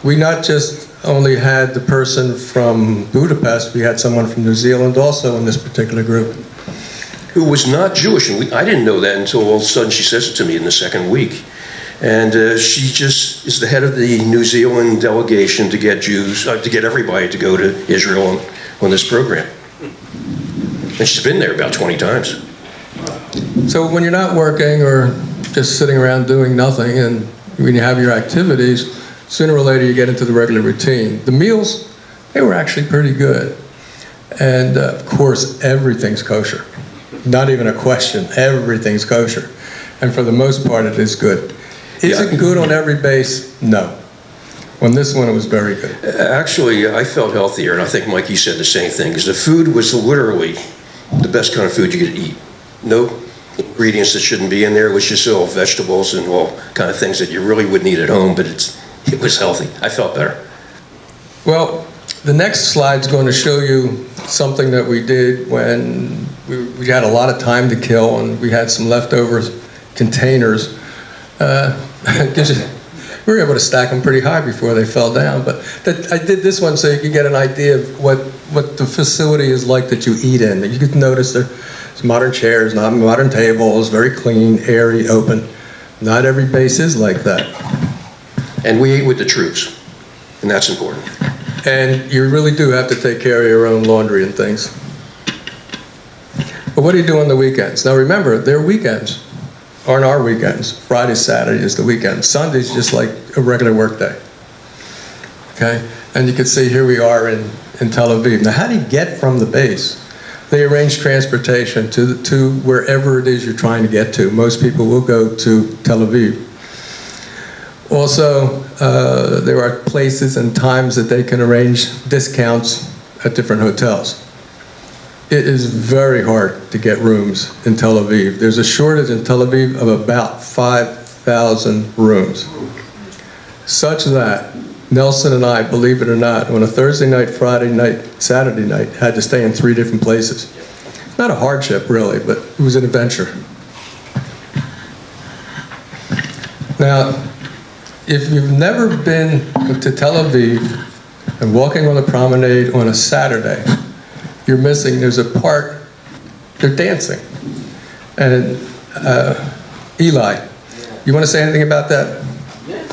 We not just only had the person from Budapest, we had someone from New Zealand also in this particular group. Who was not Jewish, and I didn't know that until all of a sudden she says it to me in the second week. And she just is the head of the New Zealand delegation to get Jews, to get everybody to go to Israel on this program. And she's been there about 20 times. So when you're not working or just sitting around doing nothing, and when you have your activities, sooner or later you get into the regular routine. The meals, they were actually pretty good. And of course, everything's kosher. Not even a question, everything's kosher. And for the most part, it is good. Is it good on every base? No. On this one, it was very good. Actually, I felt healthier, and I think Mikey said the same thing, because the food was literally the best kind of food you could eat. No ingredients that shouldn't be in there. It was just all vegetables and all kind of things that you really wouldn't eat at home, but it was healthy. I felt better. Well, the next slide's going to show you something that we did when we had a lot of time to kill and we had some leftover containers. We were able to stack them pretty high before they fell down. But I did this one so you could get an idea of what the facility is like that you eat in. You could notice there's modern chairs, modern tables, very clean, airy, open. Not every base is like that. And we ate with the troops, and that's important. And you really do have to take care of your own laundry and things. But what do you do on the weekends? Now remember, they're weekends. Aren't our weekends. Friday, Saturday is the weekend. Sunday's just like a regular work day. Okay? And you can see here we are in Tel Aviv. Now how do you get from the base? They arrange transportation to wherever it is you're trying to get to. Most people will go to Tel Aviv. Also, there are places and times that they can arrange discounts at different hotels. It is very hard to get rooms in Tel Aviv. There's a shortage in Tel Aviv of about 5,000 rooms. Such that Nelson and I, believe it or not, on a Thursday night, Friday night, Saturday night, had to stay in 3 different places. Not a hardship, really, but it was an adventure. Now, if you've never been to Tel Aviv and walking on the promenade on a Saturday, you're missing, there's a part, they're dancing. And Eli, you want to say anything about that? Yes.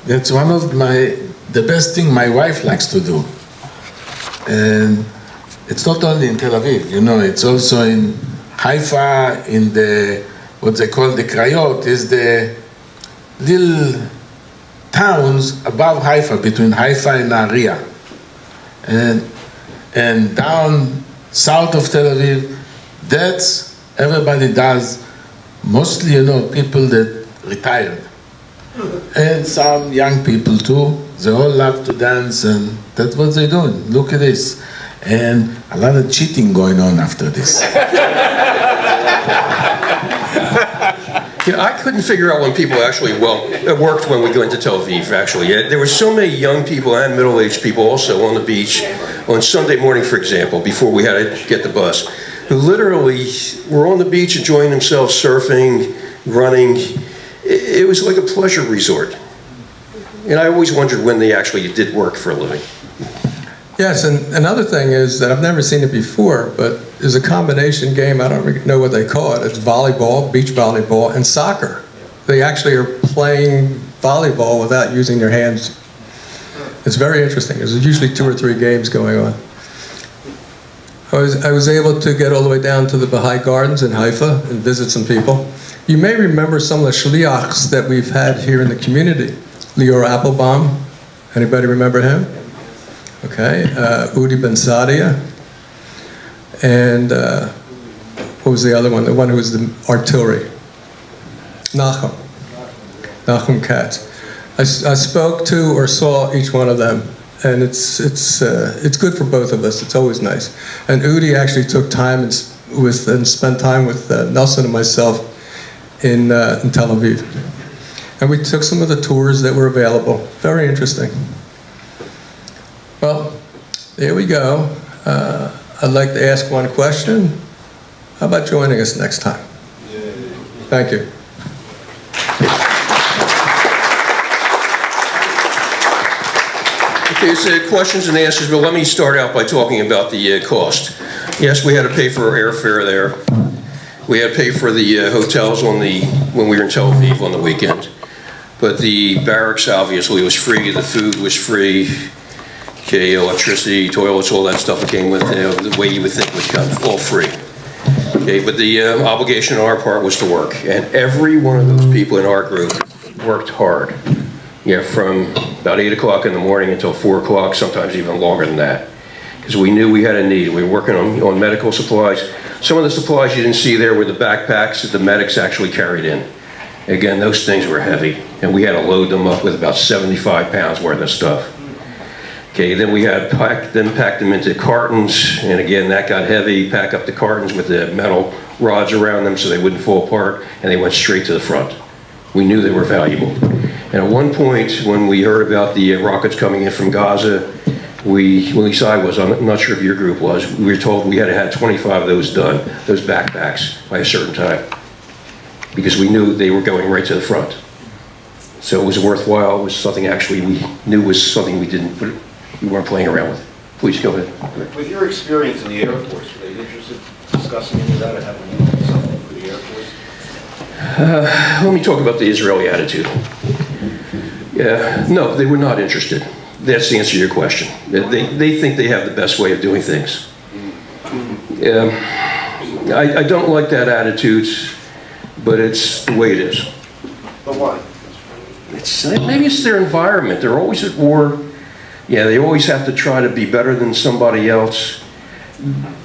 That's one of the best thing my wife likes to do. And it's not only in Tel Aviv, it's also in Haifa, in what they call the Krayot, is the little towns above Haifa, between Haifa and Nahariya. And down south of Tel Aviv, that's everybody does, mostly, people that retired. And some young people too. They all love to dance, and that's what they do. Look at this. And a lot of cheating going on after this. You know, I couldn't figure out when people actually, well, it worked when we went to Tel Aviv, actually. There were so many young people and middle-aged people also on the beach on Sunday morning, for example, before we had to get the bus, who literally were on the beach enjoying themselves, surfing, running. It was like a pleasure resort. And I always wondered when they actually did work for a living. Yes, and another thing is that I've never seen it before, but there's a combination game, I don't really know what they call it. It's volleyball, beach volleyball, and soccer. They actually are playing volleyball without using their hands. It's very interesting. There's usually 2 or 3 games going on. I was able to get all the way down to the Baha'i Gardens in Haifa and visit some people. You may remember some of the shliachs that we've had here in the community. Lior Applebaum, anybody remember him? Okay, Udi Ben Sadia, and what was the other one? The one who was the artillery, Nachum Katz. I spoke to or saw each one of them, and it's good for both of us. It's always nice. And Udi actually took time and spent time with Nelson and myself in Tel Aviv, and we took some of the tours that were available. Very interesting. Well, there we go. I'd like to ask one question. How about joining us next time? Thank you. Okay, so questions and answers, but let me start out by talking about the cost. Yes, we had to pay for airfare there. We had to pay for the hotels when we were in Tel Aviv on the weekend. But the barracks obviously was free, the food was free. Okay, electricity, toilets, all that stuff that came with it, the way you would think would come, all free. Okay, but the obligation on our part was to work. And every one of those people in our group worked hard. Yeah, from about 8 o'clock in the morning until 4 o'clock, sometimes even longer than that. Because we knew we had a need. We were working on medical supplies. Some of the supplies you didn't see there were the backpacks that the medics actually carried in. Again, those things were heavy. And we had to load them up with about 75 pounds worth of stuff. Okay, then we had packed them into cartons, and again, that got heavy. Pack up the cartons with the metal rods around them so they wouldn't fall apart, and they went straight to the front. We knew they were valuable. And at one point, when we heard about the rockets coming in from Gaza, at least I was, I'm not sure if your group was, we were told we had to have 25 of those done, those backpacks, by a certain time. Because we knew they were going right to the front. So it was worthwhile. It was something actually we knew was something we weren't playing around with. Please go ahead. With your experience in the Air Force, were they interested in discussing any of that or having something for the Air Force? Let me talk about the Israeli attitude. No, they were not interested. That's the answer to your question. They think they have the best way of doing things. I don't like that attitude, but it's the way it is. But why? Maybe it's their environment. They're always at war. Yeah, they always have to try to be better than somebody else.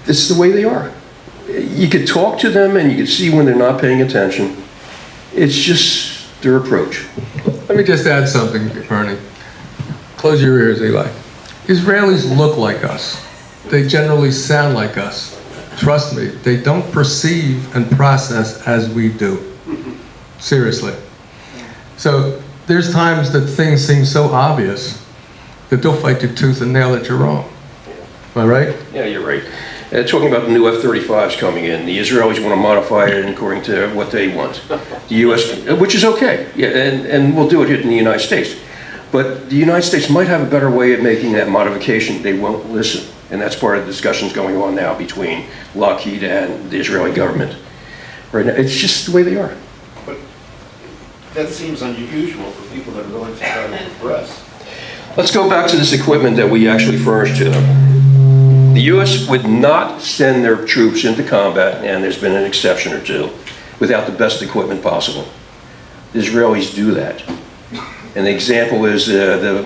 It's the way they are. You could talk to them and you could see when they're not paying attention. It's just their approach. Let me just add something, Bernie. Close your ears, Eli. Israelis look like us. They generally sound like us. Trust me, they don't perceive and process as we do. Seriously. So there's times that things seem so obvious that they'll fight you tooth and nail that you're wrong. Am I right? Yeah, you're right. Talking about the new F-35s coming in, the Israelis want to modify it according to what they want. The U.S., which is okay, yeah, and we'll do it here in the United States. But the United States might have a better way of making that modification. They won't listen. And that's part of the discussions going on now between Lockheed and the Israeli government. Right now, it's just the way they are. But that seems unusual for people that are willing to try to progress. Let's go back to this equipment that we actually furnished to them. The U.S. would not send their troops into combat, and there's been an exception or two, without the best equipment possible. The Israelis do that. And the example is the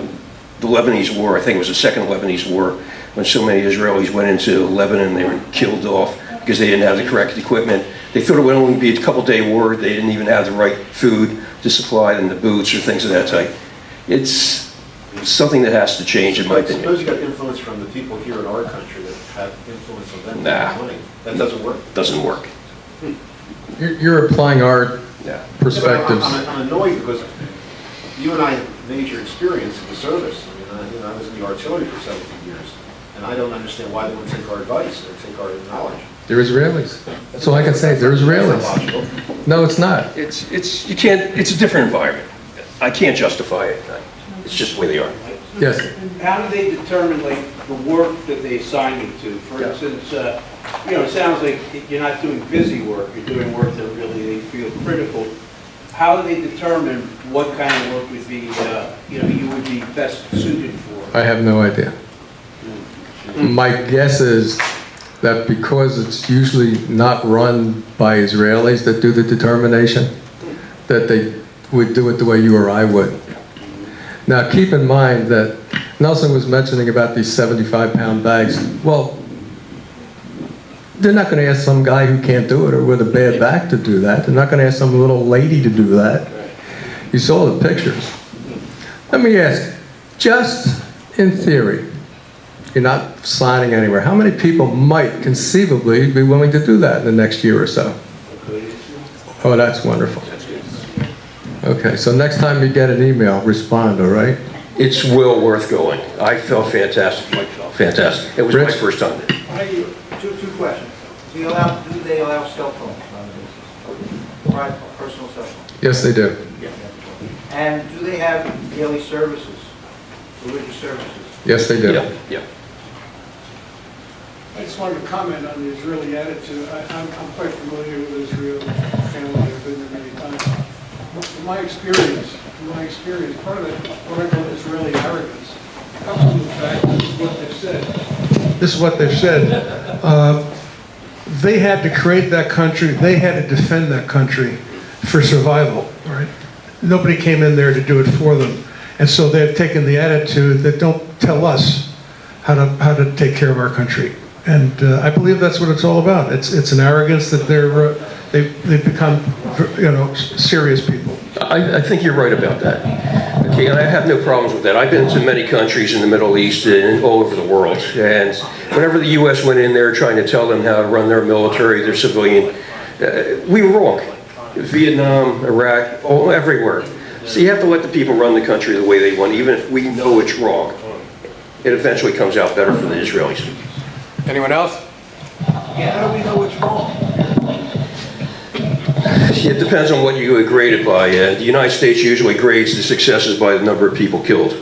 Lebanese war. I think it was the second Lebanese war, when so many Israelis went into Lebanon, they were killed off because they didn't have the correct equipment. They thought it would only be a couple-day war. They didn't even have the right food. disapplied in the boots or things of that type. It's something that has to change, in my opinion. Suppose you got influence from the people here in our country that have influence on them. Nah. Money. That doesn't work. Doesn't work. You're applying our perspectives. I'm annoyed because you and I have major experience in the service. I mean, I was in the artillery for 17 years, and I don't understand why they won't take our advice or take our knowledge. They're Israelis. That's all I can say. They're Israelis. No, it's not. You can't, it's a different environment. I can't justify it. It's just the way they are. Yes. How do they determine, like, the work that they assign you to? For instance, it sounds like you're not doing busy work, you're doing work that really they feel critical. How do they determine what kind of work would be, you would be best suited for? I have no idea. My guess is that because it's usually not run by Israelis that do the determination, that they would do it the way you or I would. Now, keep in mind that Nelson was mentioning about these 75-pound bags. Well, they're not going to ask some guy who can't do it or with a bad back to do that. They're not going to ask some little lady to do that. You saw the pictures. Let me ask, just in theory, you're not signing anywhere, how many people might conceivably be willing to do that in the next year or so? Oh, that's wonderful. Okay, so next time you get an email, respond, all right? It's well worth going. I felt fantastic. Mike felt fantastic. It was my first time there. Two questions. Do they allow cell phones on the basis? Right, personal cell phones? Yes, they do. And do they have daily services, religious services? Yes, they do. Yeah. I just wanted to comment on the Israeli attitude. I'm quite familiar with Israel, family, I've been there many times. From my experience, part of what I call Israeli arrogance comes from the fact that this is what they've said. This is what they've said. They had to create that country. They had to defend that country for survival. Right? Nobody came in there to do it for them, and so they've taken the attitude that don't tell us how to take care of our country. And I believe that's what it's all about. It's an arrogance that they've become, serious people. I think you're right about that. Okay, and I have no problems with that. I've been to many countries in the Middle East and all over the world, and whenever the U.S. went in there trying to tell them how to run their military, their civilian, we were wrong. Vietnam, Iraq, everywhere. So you have to let the people run the country the way they want, even if we know it's wrong. It eventually comes out better for the Israelis. Anyone else? Yeah, how do we know what's wrong? It depends on what you grade it by. The United States usually grades the successes by the number of people killed.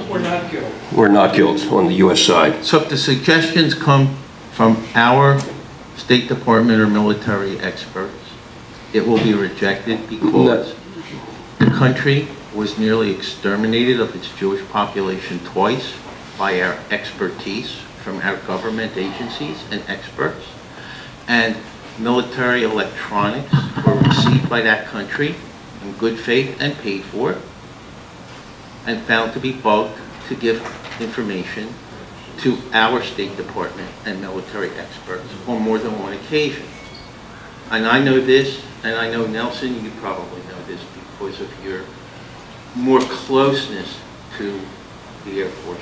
Or not killed. Or not killed on the U.S. side. So if the suggestions come from our State Department or military experts, it will be rejected because the country was nearly exterminated of its Jewish population twice by our expertise from our government agencies and experts, and military electronics were received by that country in good faith and paid for, and found to be bugged to give information to our State Department and military experts on more than one occasion. And I know this, and I know Nelson, you probably know this because of your more closeness to the Air Force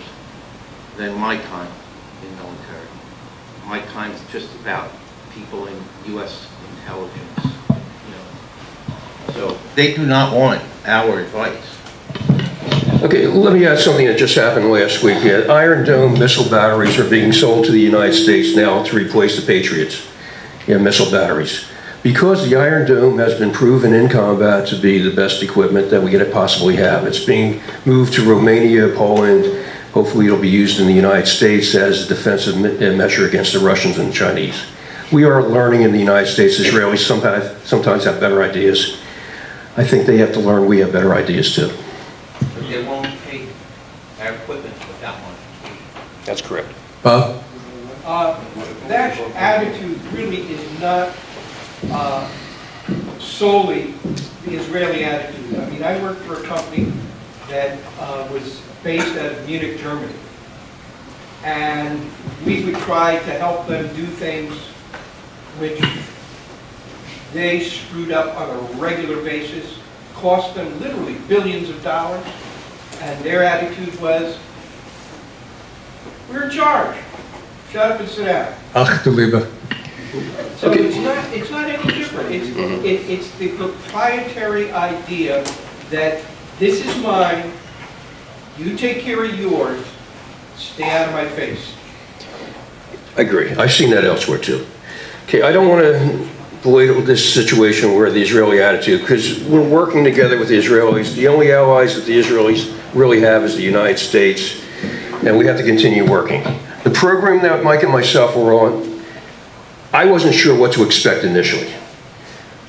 than my time in military. My time is just about people in U.S. intelligence, So they do not want our advice. Okay, let me add something that just happened last week. Iron Dome missile batteries are being sold to the United States now to replace the Patriots missile batteries. Because the Iron Dome has been proven in combat to be the best equipment that we could possibly have. It's being moved to Romania, Poland. Hopefully it'll be used in the United States as a defensive measure against the Russians and the Chinese. We are learning in the United States. Israelis sometimes have better ideas. I think they have to learn we have better ideas too. But they won't take our equipment without modification. That's correct. Bob? That attitude really is not solely the Israeli attitude. I mean, I worked for a company that was based out of Munich, Germany. And we would try to help them do things which they screwed up on a regular basis, cost them literally billions of dollars, and their attitude was, we're in charge. Shut up and sit down. Ach, du Liebe. So it's not any different. It's the proprietary idea that this is mine, you take care of yours, stay out of my face. I agree. I've seen that elsewhere too. Okay, I don't want to belittle this situation where the Israeli attitude, because we're working together with the Israelis. The only allies that the Israelis really have is the United States, and we have to continue working. The program that Mike and myself were on, I wasn't sure what to expect initially,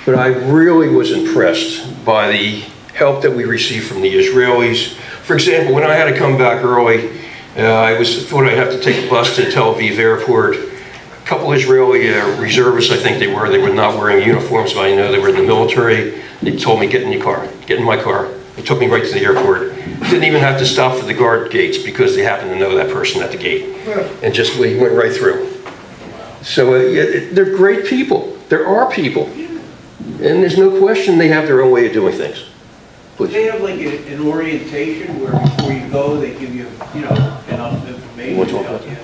but I really was impressed by the help that we received from the Israelis. For example, when I had to come back early, I thought I'd have to take a bus to Tel Aviv airport. A couple Israeli reservists, I think they were not wearing uniforms, but I know they were in the military. They told me, get in my car. They took me right to the airport. Didn't even have to stop for the guard gates because they happened to know that person at the gate. And just we went right through. So they're great people. There are people. And there's no question they have their own way of doing things. Please. They have like an orientation where before you go, they give you, enough information.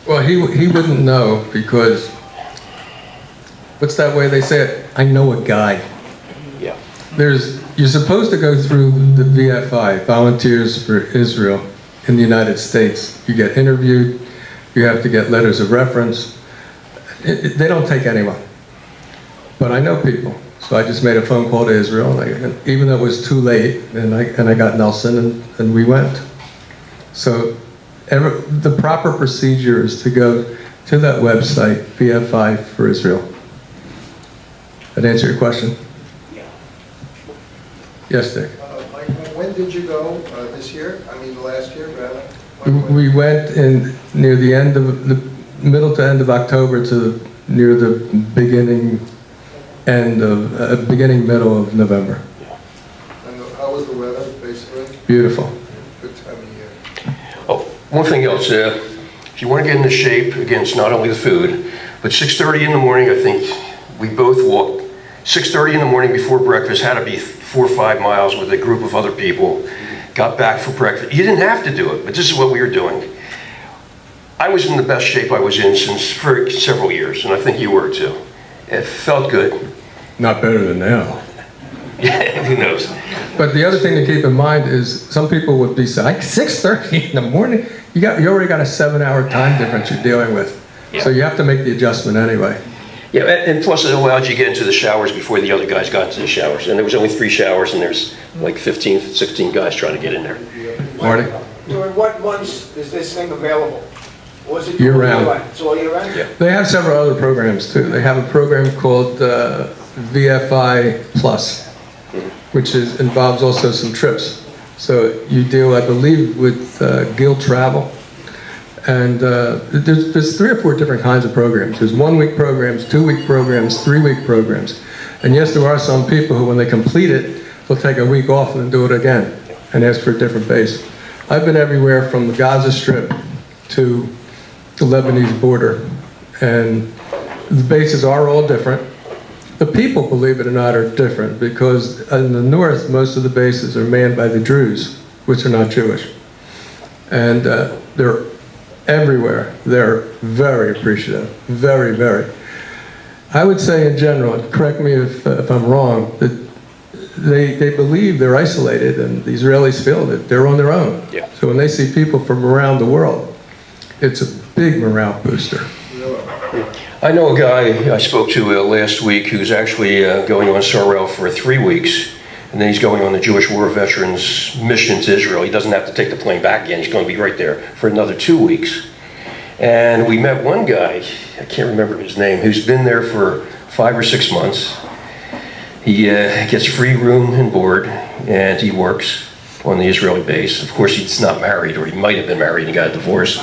Well, he wouldn't know because, what's that way they say it? I know a guy. Yeah. You're supposed to go through the VFI, Volunteers for Israel, in the United States. You get interviewed, you have to get letters of reference. They don't take anyone. But I know people. So I just made a phone call to Israel, and even though it was too late, and I got Nelson, and we went. So the proper procedure is to go to that website, VFI for Israel. That answer your question? Yeah. Yes, Dick. Mike, when did you go this year? I mean, last year, rather? We went in near the end of the middle to end of October to near the beginning middle of November. And how was the weather, basically? Beautiful. Good time of year. Oh, one thing else. If you want to get into shape, again, it's not only the food, but 6:30 in the morning, I think we both walked. 6:30 in the morning before breakfast, had to be 4 or 5 miles with a group of other people. Got back for breakfast. You didn't have to do it, but this is what we were doing. I was in the best shape I was in for several years, and I think you were too. It felt good. Not better than now. Yeah, who knows? But the other thing to keep in mind is some people would be saying, 6:30 in the morning? You already got a 7-hour time difference you're dealing with. Yeah. So you have to make the adjustment anyway. Yeah, and plus it allowed you to get into the showers before the other guys got into the showers. And there was only 3 showers, and there's like 15, 16 guys trying to get in there. Marty? During what months is this thing available? Or is it Year round. It's all year round? Yeah. They have several other programs too. They have a program called VFI Plus, which involves also some trips. So you deal, I believe, with Guild Travel. And there's 3 or 4 different kinds of programs. There's 1-week programs, 2-week programs, 3-week programs. And yes, there are some people who, when they complete it, they'll take a week off and then do it again and ask for a different base. I've been everywhere from the Gaza Strip to the Lebanese border. And the bases are all different. The people, believe it or not, are different because in the north, most of the bases are manned by the Druze, which are not Jewish. And they're everywhere. They're very appreciative, very, very. I would say in general, and correct me if I'm wrong, that they believe they're isolated, and the Israelis feel that they're on their own. Yeah. So when they see people from around the world, it's a big morale booster. I know a guy I spoke to last week who's actually going on Sar-El for 3 weeks, and then he's going on the Jewish War Veterans mission to Israel. He doesn't have to take the plane back again. He's going to be right there for another 2 weeks. And we met one guy, I can't remember his name, who's been there for 5 or 6 months. He gets free room and board, and he works on the Israeli base. Of course, he's not married, or he might have been married and got a divorce.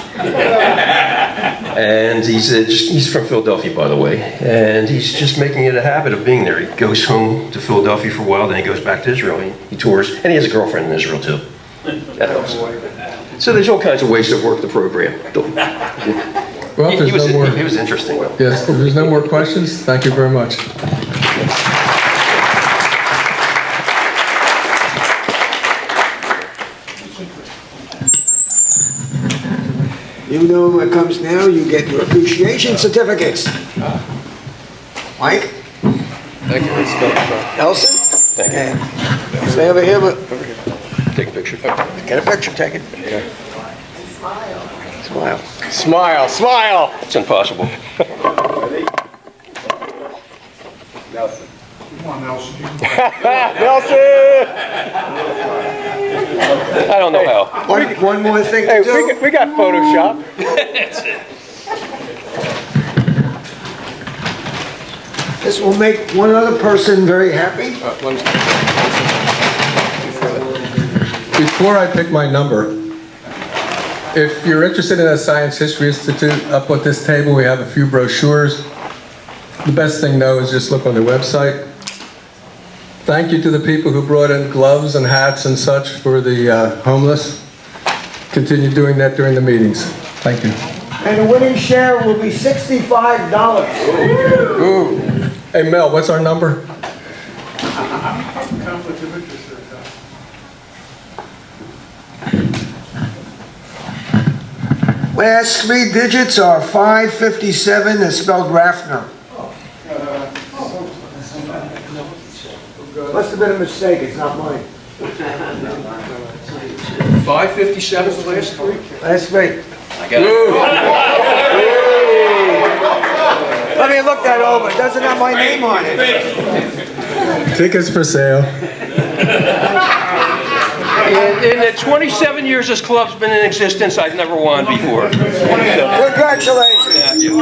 And he's from Philadelphia, by the way, and he's just making it a habit of being there. He goes home to Philadelphia for a while, then he goes back to Israel. He tours, and he has a girlfriend in Israel, too. That helps. So there's all kinds of ways to work the program. Well, if there's no more, he was interesting, though. yes, if there's no more questions, thank you very much. know what comes now. You get your appreciation certificates. Mike? Thank you. Nelson? Thank you. And stay over here, but Take a picture. get a picture taken. Smile. Smile, smile. It's impossible. Nelson. I don't know how. One more thing Hey, to do. we got Photoshop. That's it. This will make one other person very happy. Before I pick my number, if you're interested in a Science History Institute, up at this table we have a few brochures. The best thing though is just look on the website. Thank you to the people who brought in gloves and hats and such for the homeless. Continue doing that during the meetings. Thank you. And the winning share will be $65. Ooh. Hey Mel, what's our number? Conflict of interest there, Tom. Last three digits are 557. It's spelled Raffner. Must have been a mistake. It's not mine. 557 is the last three? Last three. I got it. Let me look that over. It doesn't have my name on it. Tickets for sale. In the 27 years this club's been in existence, I've never won before. Congratulations. Thank you.